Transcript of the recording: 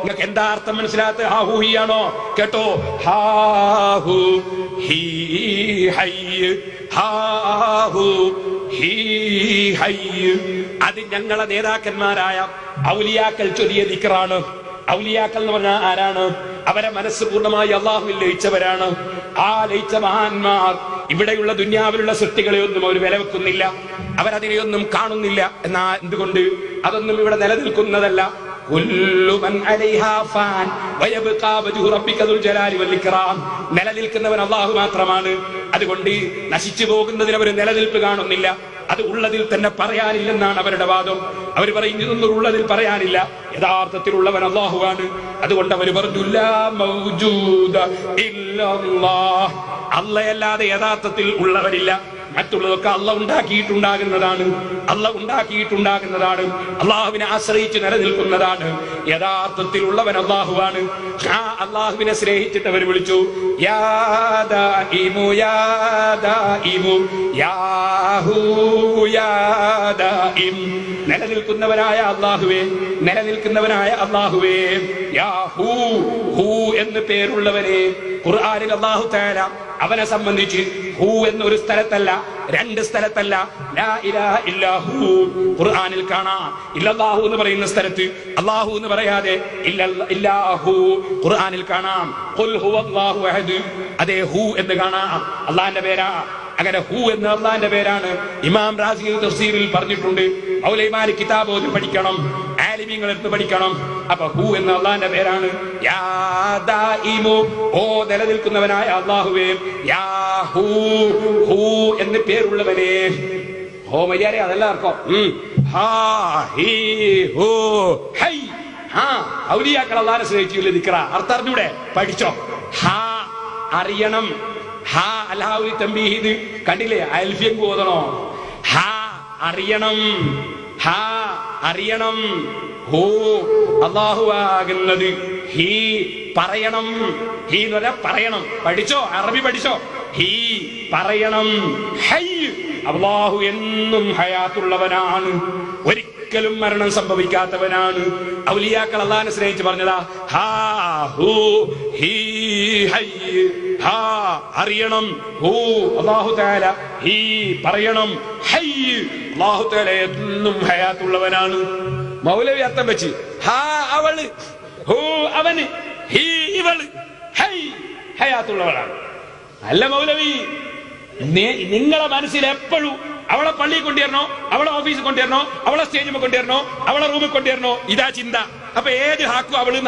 നിങ്ങൾക്ക് എന്താ അർത്ഥം മനസ്സിലാത്ത? ഹാ ഹു ഹി ആണോ? കേട്ടോ, ഹാ ഹു ഹി ഹൈ, ഹാ ഹു ഹി ഹൈ. അത് ഞങ്ങളെ നേതാക്കന്മാരായ ഔലിയാക്കൾ ചൊല്ലിയ ദിക്റാണ്. ഔലിയാക്കൾ എന്ന് പറഞ്ഞാൽ ആരാണ്? അവരെ മനസ്സ് പൂർണ്ണമായി അള്ളാഹുവിൽ ലയിച്ചവരാണ്. ആ ലയിച്ച മഹാന്മാർ ഇവിടെയുള്ള ദുന്യാവിലുള്ള സൃഷ്ടികളെ ഒന്നും അവർ വില വെക്കുന്നില്ല, അവരതിനെയൊന്നും കാണുന്നില്ല. എന്നാ എന്തുകൊണ്ട്? അതൊന്നും ഇവിടെ നിലനിൽക്കുന്നതല്ല. നിലനിൽക്കുന്നവൻ അള്ളാഹു മാത്രമാണ്. അതുകൊണ്ട് നശിച്ചു പോകുന്നതിന് അവർ നിലനിൽപ്പ് കാണുന്നില്ല. അത് ഉള്ളതിൽ തന്നെ പറയാനില്ലെന്നാണ് അവരുടെ വാദം. അവർ പറയും ഇതൊന്നും ഉള്ളതിൽ പറയാനില്ല, യഥാർത്ഥത്തിലുള്ളവൻ അള്ളാഹുവാണ്. അതുകൊണ്ട് അവർ പറഞ്ഞു ലാ മൗജൂദ ഇല്ലല്ലാഹ്, അല്ലാഹുവല്ലാതെ യഥാർത്ഥത്തിൽ ഉള്ളവരില്ല. മറ്റുള്ളതൊക്കെ അള്ളാഹു ഉണ്ടാക്കിയിട്ടുണ്ടാകുന്നതാണ്, അള്ളാഹുവിനെ ആശ്രയിച്ച് നിലനിൽക്കുന്നതാണ്. യഥാർത്ഥത്തിലുള്ളവൻ അള്ളാഹുവാണ്. ആ അള്ളാഹുവിനെ സ്നേഹിച്ചിട്ട് അവർ വിളിച്ചു യാ ദാഇമു യാ ദാഇമു യാ ഹൂ യാ ദാഇം. നിലനിൽക്കുന്നവനായ അള്ളാഹുവേ, നിലനിൽക്കുന്നവനായ അള്ളാഹുവേ, യാ ഹൂ, ഹൂ എന്ന് പേരുള്ളവനെ. ഖുർആനിൽ അല്ലാഹു തആല അവനെ സംബന്ധിച്ച് ഹൂ എന്നൊരു സ്ഥലത്തല്ല, രണ്ട് സ്ഥലത്തല്ല, ലാ ഇലാഹ ഇല്ലാഹു ഖുർആനിൽ കാണാം. ഇല്ലല്ലാഹു എന്ന് പറയുന്ന സ്ഥലത്ത് അല്ലാഹു എന്ന് പറയാതെ ഇല്ലാഹു ഖുർആനിൽ കാണാം. ഖുൽ ഹുവല്ലാഹു അഹദ്, അതേ ഹൂ എന്ന് കാണാം, അല്ലാഹുവിന്റെ പേരാ. അങ്ങനെ ഹൂ എന്ന അല്ലാഹുവിന്റെ പേരാണ്. ഇമാം റാസി തഫ്സീറിൽ പറഞ്ഞിട്ടുണ്ട്. മൗലവിമാർ കിതാബ് ഓതി പഠിക്കണം, ആലിമീങ്ങൾ എടുത്ത് പഠിക്കണം. അപ്പൊ ഹൂ എന്ന അല്ലാഹുവിന്റെ പേരാണ്. യാ ദാഇമു, ഓ നിലനിൽക്കുന്നവനായ അല്ലാഹുവേ, യാ ഹൂ, ഹൂ എന്ന് പേരുള്ളവനെ. ഓ മര്യാദ അതെല്ലാവർക്കും ഹാ ഹീ ഹൂ ഹൈ. ഹാ ഔലിയാക്കൾ അല്ലാഹുവിനെ സ്നേഹിച്ചുള്ള ദിക്റ. അർത്ഥം അറിഞ്ഞൂടെ? പഠിച്ചോ. ഹാ അറിയണം. ഹാ അൽഹാവി തംബീഹ് കണ്ടില്ലേ? അൽഫിയം ഓതണോ? ഹാ അറിയണം, ഹാ അറിയണം. ഹൂ അല്ലാഹു ആകുന്നത്. ഹീ പറയണം. ഹീ എന്ന് പറഞ്ഞാൽ പറയണം. പഠിച്ചോ, അറബി പഠിച്ചോ. ഹീ പറയണം. ഹൈ, അല്ലാഹു എന്നും ഹയാത്തുള്ളവനാണ്, ഒരിക്കലും മരണം സംഭവിക്കാത്തവനാണ്. ഔലിയാക്കൾ അല്ലാഹുവിനെ സ്നേഹിച്ച് പറഞ്ഞതാ ഹാ ഹൂ ഹീ ഹൈ. ഹാ അറിയണം, ഹൂ അല്ലാഹു തആല, ഹീ പറയണം, ഹൈ അല്ലാഹു തആല എന്നും ഹയാത്തുള്ളവനാണ്. മൗലവി അർത്ഥം വെച്ച് ഹാ അവള്, ഹൂ അവന്, ഹീ ഇവള്, ഹൈ ഹയാത്തുള്ളവനാണ്. അല്ല മൗലവി, നിങ്ങളെ മനസ്സിൽ എപ്പോഴും അവളെ പള്ളിയിൽ കൊണ്ടുവരണോ, അവളെ ഓഫീസിൽ കൊണ്ടുവരണോ, അവളെ സ്റ്റേജിൽ കൊണ്ടുവരണോ, അവളെ റൂമിൽ കൊണ്ടുവരണോ, ഇതാ ചിന്ത. അപ്പൊ ഏത് ഹാക്കും അവള്